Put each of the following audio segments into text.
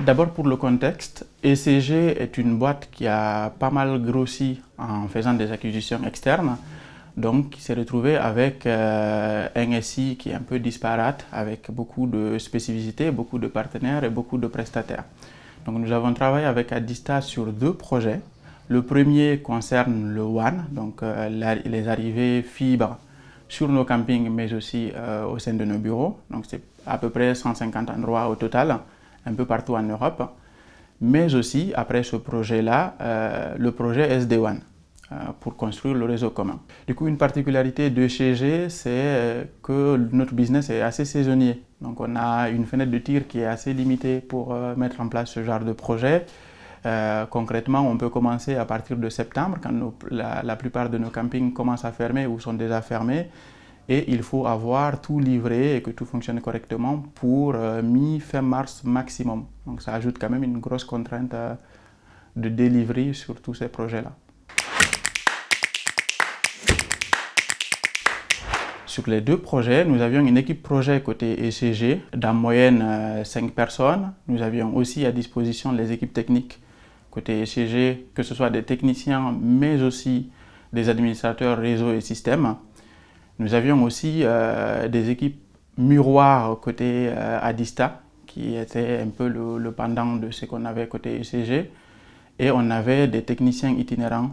D'abord pour le contexte, ECG est une boîte qui a pas mal grossi en faisant des acquisitions externes, donc qui s'est retrouvée avec un SI qui est un peu disparate, avec beaucoup de spécificités, beaucoup de partenaires et beaucoup de prestataires. Donc nous avons travaillé avec Adista sur 2 projets. Le premier concerne le WAN, donc les arrivées fibres sur nos campings mais aussi au sein de nos bureaux. Donc c'est à peu près 150 endroits au total, un peu partout en Europe. Mais aussi, après ce projet-là, le projet SD-WAN pour construire le réseau commun. Du coup, une particularité de ECG, c'est que notre business est assez saisonnier. Donc on a une fenêtre de tir qui est assez limitée pour mettre en place ce genre de projet. Concrètement, on peut commencer à partir de septembre, quand la plupart de nos campings commencent à fermer ou sont déjà fermés. Et il faut avoir tout livré et que tout fonctionne correctement pour mi-fin mars maximum. Donc ça ajoute quand même une grosse contrainte de delivery sur tous ces projets-là. Sur les 2 projets, nous avions une équipe projet côté ECG, d'en moyenne 5 personnes. Nous avions aussi à disposition les équipes techniques côté ECG, que ce soit des techniciens, mais aussi des administrateurs réseau et système. Nous avions aussi des équipes miroirs côté Adista, qui était un peu le pendant de ce qu'on avait côté ECG. Et on avait des techniciens itinérants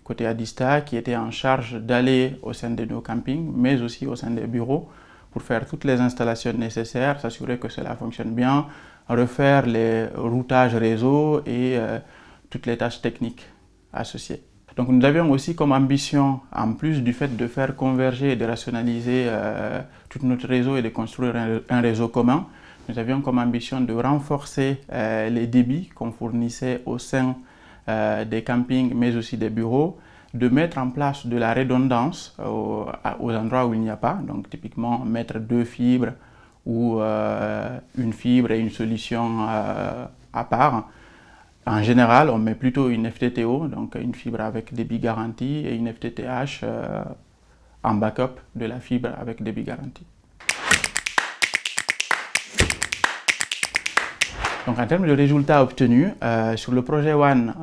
côté Adista qui étaient en charge d'aller au sein de nos campings, mais aussi au sein des bureaux, pour faire toutes les installations nécessaires, s'assurer que cela fonctionne bien, refaire les routages réseau et toutes les tâches techniques associées. Donc nous avions aussi comme ambition, en plus du fait de faire converger et de rationaliser tout notre réseau et de construire un réseau commun, nous avions comme ambition de renforcer les débits qu'on fournissait au sein des campings mais aussi des bureaux, de mettre en place de la redondance aux endroits où il n'y a pas, donc typiquement mettre 2 fibres ou une fibre et une solution à part. En général, on met plutôt une FTTO, donc une fibre avec débit garanti, et une FTTH en backup de la fibre avec débit garanti. Donc en termes de résultats obtenus, sur le projet WAN,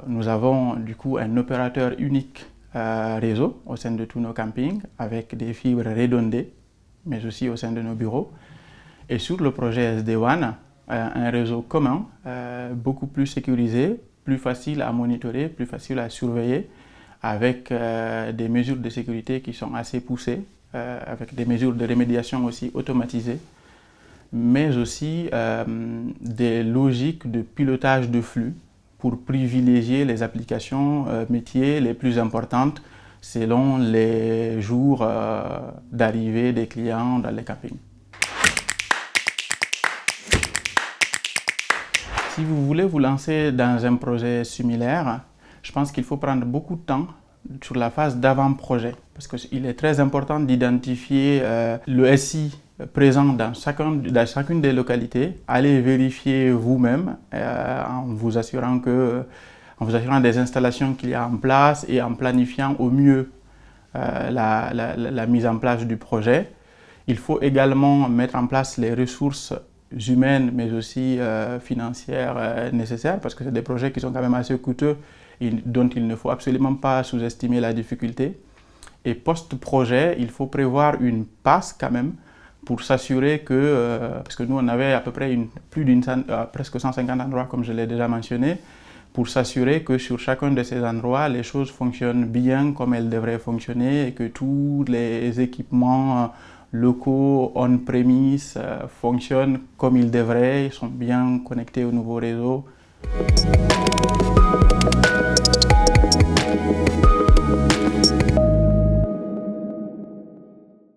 nous avons du coup un opérateur unique réseau au sein de tous nos campings, avec des fibres redondées, mais aussi au sein de nos bureaux. Et sur le projet SD-WAN, un réseau commun, beaucoup plus sécurisé, plus facile à monitorer, plus facile à surveiller, avec des mesures de sécurité qui sont assez poussées, avec des mesures de remédiation aussi automatisées, mais aussi des logiques de pilotage de flux pour privilégier les applications métiers les plus importantes selon les jours d'arrivée des clients dans les campings. Si vous voulez vous lancer dans un projet similaire, je pense qu'il faut prendre beaucoup de temps sur la phase d'avant-projet, parce qu'il est très important d'identifier le SI présent dans chacune des localités, aller vérifier vous-même en vous assurant des installations qu'il y a en place et en planifiant au mieux la mise en place du projet. Il faut également mettre en place les ressources humaines mais aussi financières nécessaires, parce que c'est des projets qui sont quand même assez coûteux et dont il ne faut absolument pas sous-estimer la difficulté. Et post-projet, il faut prévoir une passe quand même pour s'assurer que, parce que nous on avait à peu près presque 150 endroits comme je l'ai déjà mentionné, pour s'assurer que sur chacun de ces endroits, les choses fonctionnent bien comme elles devraient fonctionner et que tous les équipements locaux on-premise fonctionnent comme ils devraient, sont bien connectés au nouveau réseau.